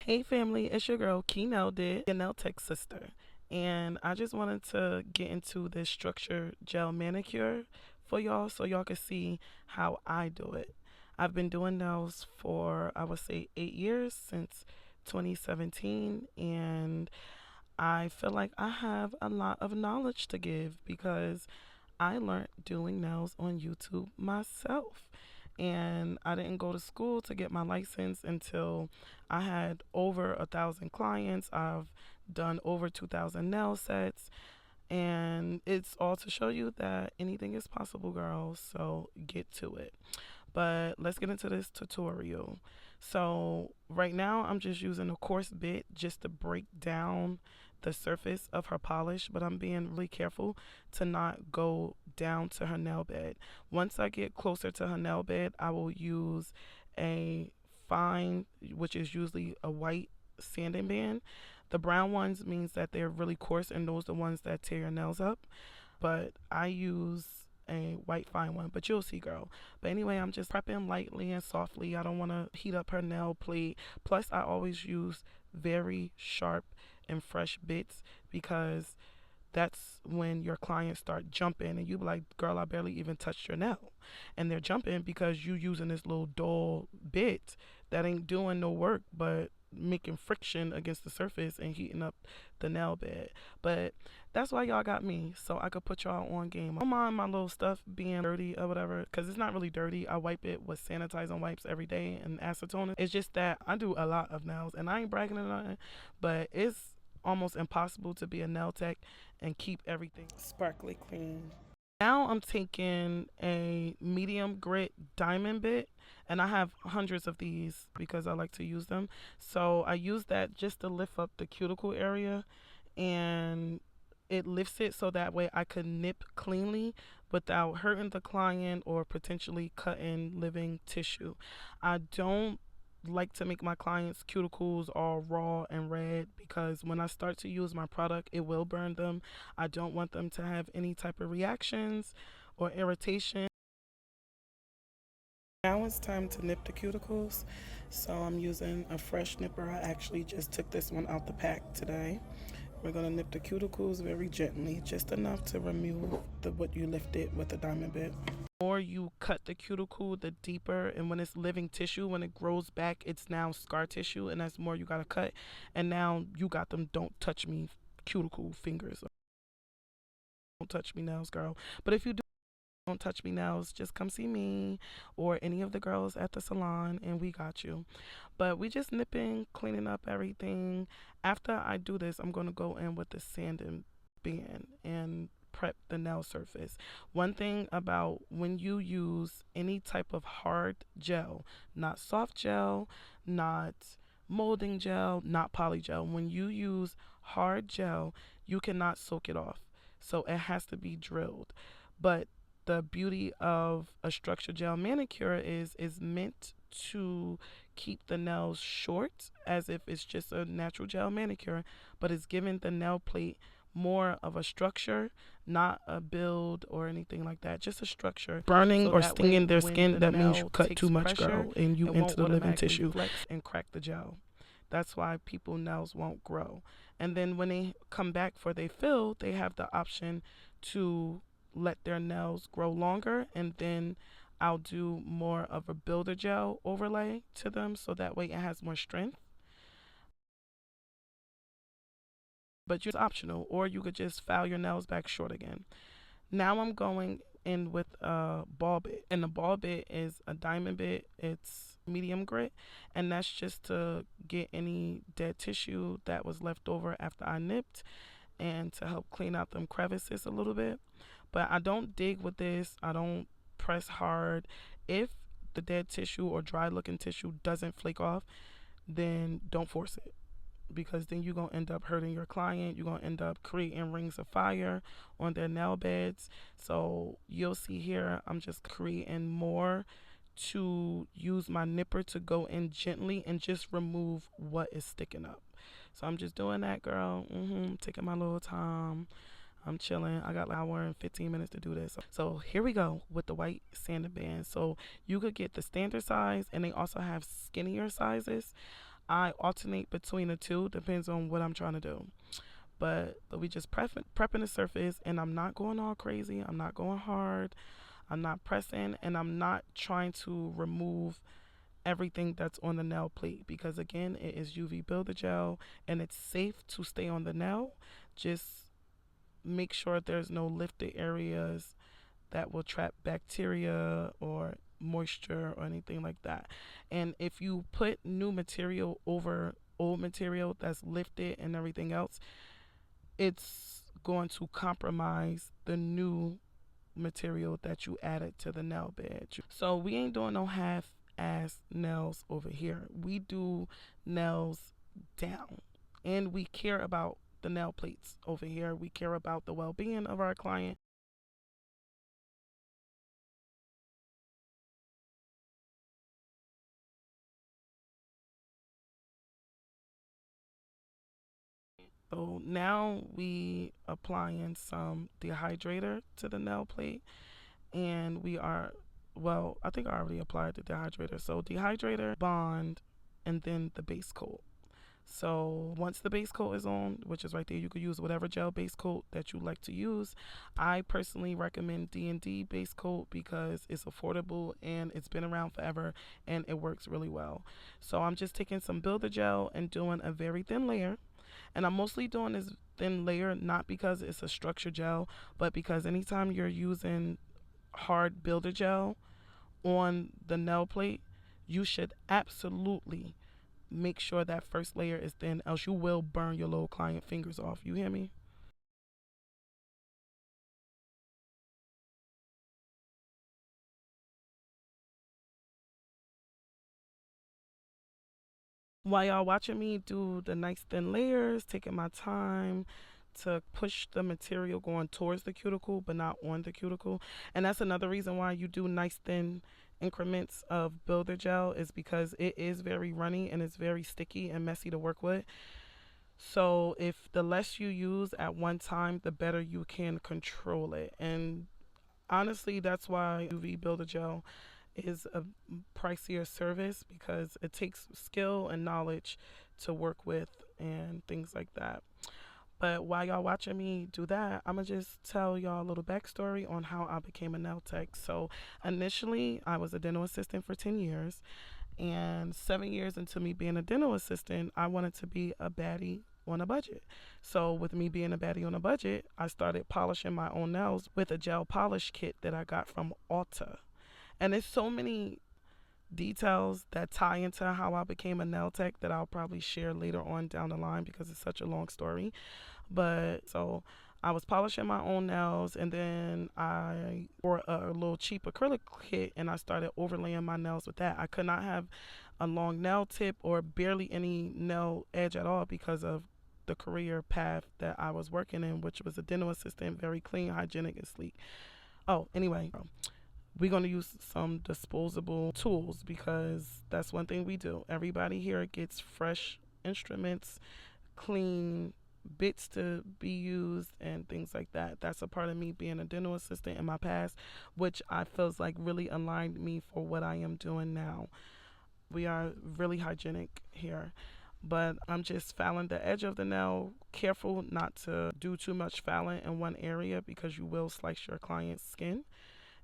Hey family, it's your girl Key Nailed It, your nail tech sister. And I just wanted to get into this structured gel manicure for y'all so y'all can see how I do it. I've been doing nails for I would say 8 years since 2017, and I feel like I have a lot of knowledge to give because I learned doing nails on YouTube myself. And I didn't go to school to get my license until I had over 1,000 clients. I've done over 2,000 nail sets. And it's all to show you that anything is possible, girls. So get to it. But let's get into this tutorial. So right now I'm just using a coarse bit just to break down the surface of her polish, but I'm being really careful to not go down to her nail bed. Once I get closer to her nail bed, I will use a fine, which is usually a white sanding band. The brown ones means that they're really coarse, and those are the ones that tear your nails up. But I use a white fine one, but you'll see, girl. But anyway, I'm just prepping lightly and softly. I don't want to heat up her nail plate. Plus, I always use very sharp and fresh bits because that's when your clients start jumping and you be like, girl, I barely even touched your nail. And they're jumping because you using this little dull bit that ain't doing no work but making friction against the surface and heating up the nail bed. But that's why y'all got me, so I could put y'all on game. I don't mind my little stuff being dirty or whatever, because it's not really dirty. I wipe it with sanitizing wipes every day and acetone. It's just that I do a lot of nails, and I ain't bragging or nothing, but it's almost impossible to be a nail tech and keep everything sparkly clean. Now I'm taking a medium grit diamond bit, and I have hundreds of these because I like to use them. So I use that just to lift up the cuticle area, and it lifts it so that way I could nip cleanly without hurting the client or potentially cutting living tissue. I don't like to make my clients cuticles all raw and red because when I start to use my product, it will burn them. I don't want them to have any type of reactions or irritation. Now it's time to nip the cuticles. So I'm using a fresh nipper. I actually just took this one out the pack today. We're gonna nip the cuticles very gently, just enough to remove what you lifted with the diamond bit. The more you cut the cuticle, the deeper, and when it's living tissue, when it grows back, it's now scar tissue, and that's more you gotta cut. And now you got them don't touch me cuticle fingers. Don't touch me nails, girl. But if you do don't touch me nails, just come see me or any of the girls at the salon and we got you. But we just nipping, cleaning up everything. After I do this, I'm going to go in with the sanding band and prep the nail surface. One thing about when you use any type of hard gel, not soft gel, not molding gel, not poly gel, when you use hard gel, you cannot soak it off. So it has to be drilled. But the beauty of a structured gel manicure is meant to keep the nails short as if it's just a natural gel manicure, but it's giving the nail plate more of a structure, not a build or anything like that, just a structure. Burning or stinging their skin, that means you cut too much, girl, and you enter the living tissue flex and crack the gel. That's why people nails won't grow. And then when they come back for their fill, they have the option to let their nails grow longer, and then I'll do more of a builder gel overlay to them so that way it has more strength. But it's optional, or you could just file your nails back short again. Now I'm going in with a ball bit, and the ball bit is a diamond bit. It's medium grit, and that's just to get any dead tissue that was left over after I nipped and to help clean out them crevices a little bit. But I don't dig with this. I don't press hard. If the dead tissue or dry looking tissue doesn't flake off, then don't force it, because then you're going to end up hurting your client. You're going to end up creating rings of fire on their nail beds. So you'll see here, I'm just creating more to use my nipper to go in gently and just remove what is sticking up. So I'm just doing that, girl. Taking my little time. I'm chilling. I got an hour and 15 minutes to do this. So here we go with the white sanding band. So you could get the standard size, and they also have skinnier sizes. I alternate between the two, depends on what I'm trying to do. But we just prepping the surface, and I'm not going all crazy. I'm not going hard. I'm not pressing, and I'm not trying to remove everything that's on the nail plate, because again, it is UV builder gel and it's safe to stay on the nail. Just make sure there's no lifted areas that will trap bacteria or moisture or anything like that. And if you put new material over old material that's lifted and everything else, it's going to compromise the new material that you added to the nail bed. So we ain't doing no half ass nails over here. We do nails down. And we care about the nail plates over here. We care about the well being of our client. So now we applying some dehydrator to the nail plate, and we are, well, I think I already applied the dehydrator. So dehydrator, bond, and then the base coat. So once the base coat is on, which is right there, you could use whatever gel base coat that you like to use. I personally recommend D&D base coat because it's affordable and it's been around forever and it works really well. So I'm just taking some builder gel and doing a very thin layer. And I'm mostly doing this thin layer not because it's a structured gel, but because anytime you're using hard builder gel on the nail plate, you should absolutely make sure that first layer is thin, else you will burn your little client fingers off. You hear me? While y'all watching me do the nice thin layers, taking my time to push the material going towards the cuticle but not on the cuticle. And that's another reason why you do nice thin increments of builder gel, is because it is very runny and it's very sticky and messy to work with. So if the less you use at one time, the better you can control it. And honestly, that's why UV builder gel is a pricier service, because it takes skill and knowledge to work with and things like that. But while y'all watching me do that, I'm gonna just tell y'all a little backstory on how I became a nail tech. So initially, I was a dental assistant for 10 years, and 7 years into me being a dental assistant, I wanted to be a baddie on a budget. So with me being a baddie on a budget, I started polishing my own nails with a gel polish kit that I got from Ulta. And there's so many details that tie into how I became a nail tech that I'll probably share later on down the line because it's such a long story. But so I was polishing my own nails, and then I bought a little cheap acrylic kit and I started overlaying my nails with that. I could not have a long nail tip or barely any nail edge at all because of the career path that I was working in, which was a dental assistant, very clean, hygienic, and sleek. Oh, anyway, we're going to use some disposable tools because that's one thing we do. Everybody here gets fresh instruments, clean bits to be used, and things like that. That's a part of me being a dental assistant in my past, which I feels like really aligned me for what I am doing now. We are really hygienic here. But I'm just filing the edge of the nail, careful not to do too much filing in one area because you will slice your client's skin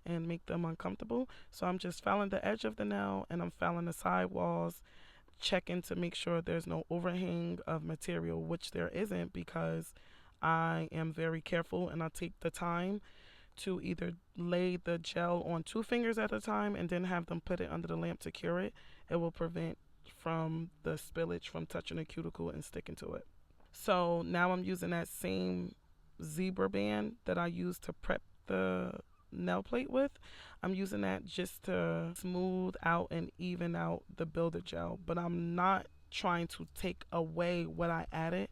and make them uncomfortable. So I'm just filing the edge of the nail and I'm filing the side walls, checking to make sure there's no overhang of material, which there isn't, because I am very careful and I take the time to either lay the gel on 2 fingers at a time and then have them put it under the lamp to cure it. It will prevent from the spillage from touching the cuticle and sticking to it. So now I'm using that same zebra band that I used to prep the nail plate with. I'm using that just to smooth out and even out the builder gel, but I'm not trying to take away what I added.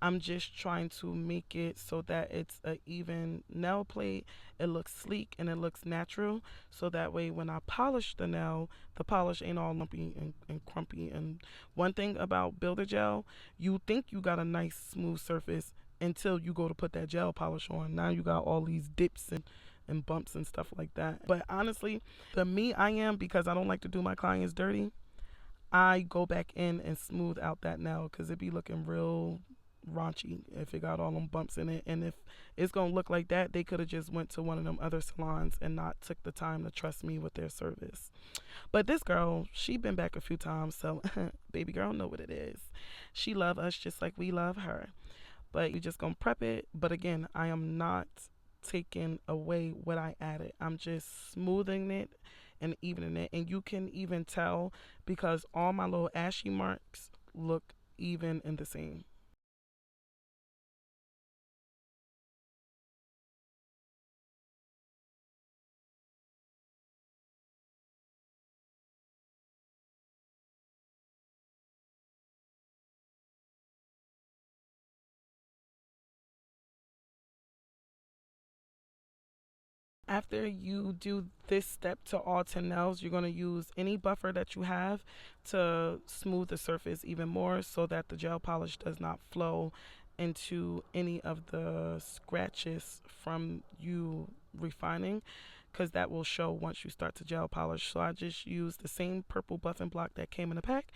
I'm just trying to make it so that it's a even nail plate. It looks sleek and it looks natural. So that way when I polish the nail, the polish ain't all lumpy and crumpy. And one thing about builder gel, you think you got a nice smooth surface until you go to put that gel polish on. Now you got all these dips and bumps and stuff like that. But honestly, the me I am, because I don't like to do my clients dirty, I go back in and smooth out that nail because it be looking real raunchy if it got all them bumps in it. And if it's gonna look like that, they could have just went to one of them other salons and not took the time to trust me with their service. But this girl, she been back a few times, so baby girl know what it is. She love us just like we love her. But you just gonna prep it. But again, I am not taking away what I added. I'm just smoothing it and evening it. And you can even tell because all my little ashy marks look even and the same. After you do this step to all 10 nails, you're going to use any buffer that you have to smooth the surface even more so that the gel polish does not flow into any of the scratches from you refining, because that will show once you start to gel polish. So I just use the same purple buffing block that came in the pack.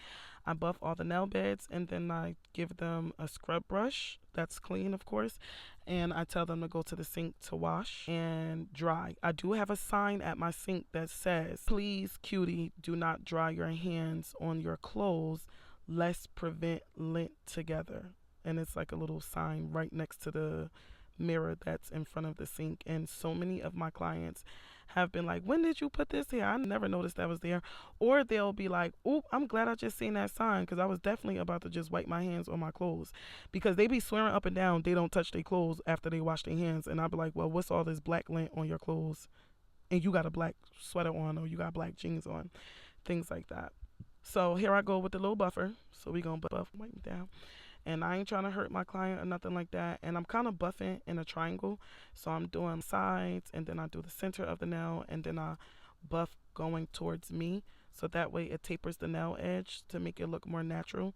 I buff all the nail beds and then I give them a scrub brush that's clean, of course, and I tell them to go to the sink to wash and dry. I do have a sign at my sink that says, please, cutie, do not dry your hands on your clothes. Let's prevent lint together. And it's like a little sign right next to the mirror that's in front of the sink. And so many of my clients have been like, when did you put this here? I never noticed that was there. Or they'll be like, oh, I'm glad I just seen that sign because I was definitely about to just wipe my hands on my clothes, because they be swearing up and down they don't touch their clothes after they wash their hands. And I'll be like, well, what's all this black lint on your clothes? And you got a black sweater on or you got black jeans on, things like that. So here I go with the little buffer. So we gonna buff, wipe me down. And I ain't trying to hurt my client or nothing like that. And I'm kind of buffing in a triangle. So I'm doing sides and then I do the center of the nail and then I buff going towards me. So that way it tapers the nail edge to make it look more natural.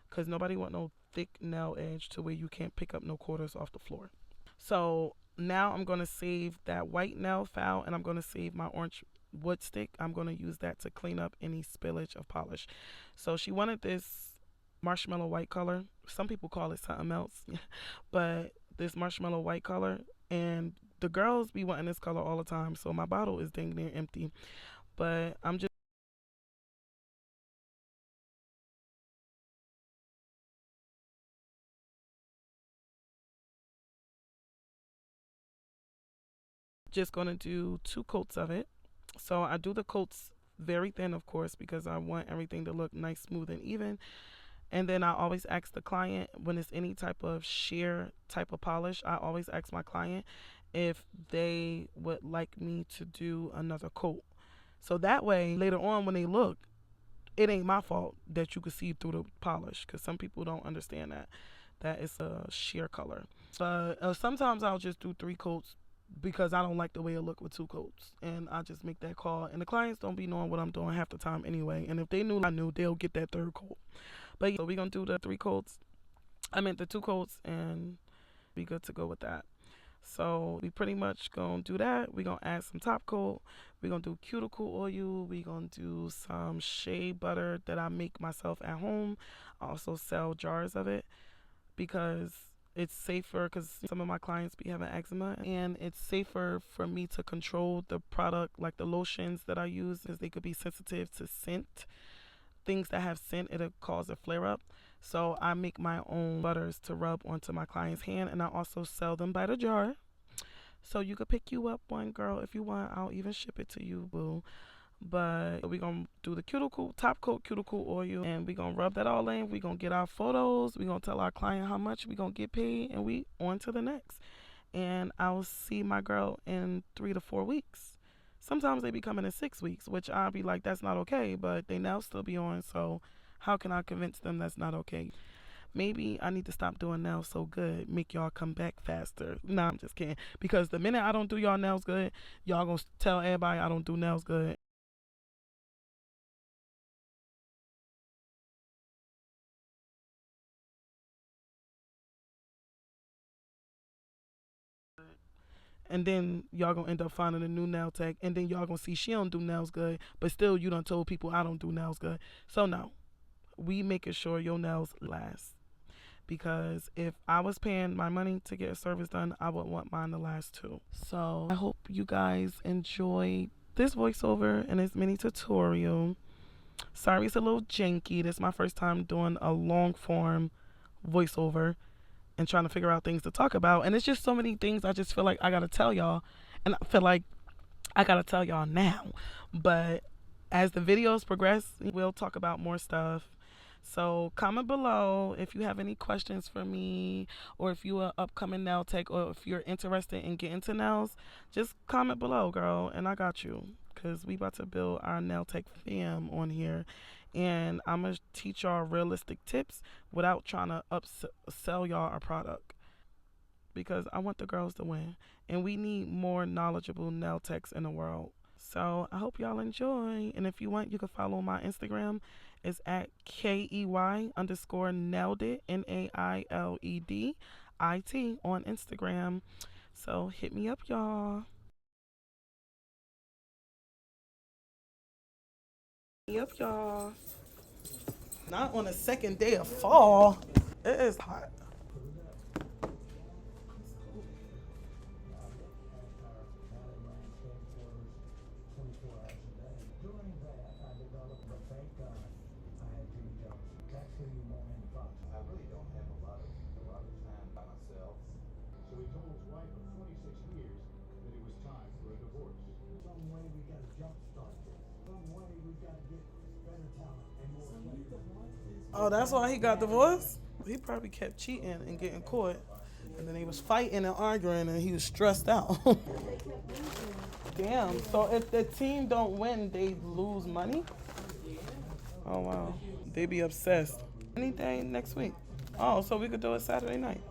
Because nobody want no thick nail edge to where you can't pick up no quarters off the floor. So now I'm going to save that white nail file and I'm going to save my orange wood stick. I'm going to use that to clean up any spillage of polish. So she wanted this marshmallow white color. Some people call it something else, but this marshmallow white color. And the girls be wanting this color all the time. So my bottle is dang near empty. But I'm just going to do 2 coats of it. So I do the coats very thin, of course, because I want everything to look nice, smooth, and even. And then I always ask the client when it's any type of sheer type of polish, I always ask my client if they would like me to do another coat. So that way, later on when they look, it ain't my fault that you can see through the polish, because some people don't understand that it's a sheer color. But sometimes I'll just do 3 coats because I don't like the way it look with 2 coats, and I just make that call. And the clients don't be knowing what I'm doing half the time anyway. And if they knew I knew, they'll get that 3rd coat. But yeah, so we gonna do the 3 coats. I meant the 2 coats, and be good to go with that. So we pretty much gonna do that. We gonna add some top coat. We gonna do cuticle oil. We gonna do some shea butter that I make myself at home. I also sell jars of it because it's safer, because some of my clients be having eczema, and it's safer for me to control the product, like the lotions that I use, because they could be sensitive to scent. Things that have scent, it'll cause a flare up. So I make my own butters to rub onto my client's hand, and I also sell them by the jar. So you could pick you up one, girl, if you want. I'll even ship it to you, boo. But we're going to do the cuticle, top coat cuticle oil, and we're going to rub that all in. We're going to get our photos. We're going to tell our client how much we're going to get paid, and we on to the next. And I'll see my girl in 3 to 4 weeks. Sometimes they be coming in 6 weeks, which I'll be like, that's not okay, but they now still be on. So how can I convince them that's not okay? Maybe I need to stop doing nails so good, make y'all come back faster. Nah, I'm just kidding. Because the minute I don't do y'all nails good, y'all gonna tell everybody I don't do nails good. And then y'all gonna end up finding a new nail tech, and then y'all gonna see she don't do nails good, but still you done told people I don't do nails good. So no. We making sure your nails last. Because if I was paying my money to get a service done, I would want mine to last too. So I hope you guys enjoyed this voiceover and this mini tutorial. Sorry it's a little janky. This is my first time doing a long form voiceover and trying to figure out things to talk about. And it's just so many things I just feel like I gotta tell y'all. And I feel like I gotta tell y'all now. But as the videos progress, we'll talk about more stuff. So comment below if you have any questions for me, or if you are upcoming nail tech, or if you're interested in getting to nails, just comment below, girl, and I got you. Cause we about to build our nail tech fam on here, and I'm gonna teach y'all realistic tips without trying to upsell y'all a product. Because I want the girls to win, and we need more knowledgeable nail techs in the world. So I hope y'all enjoy, and if you want, you can follow my Instagram. It's at KEY_nailed it NAILEDIT on Instagram. So hit me up, y'all. Hit me up, y'all. Not on the second day of fall. It is hot. Oh, that's why he got divorced? He probably kept cheating and getting caught. And then he was fighting and arguing and he was stressed out. Damn. So if the team don't win, they lose money? Oh, wow. They be obsessed. Anything next week? Oh, so we could do it Saturday night.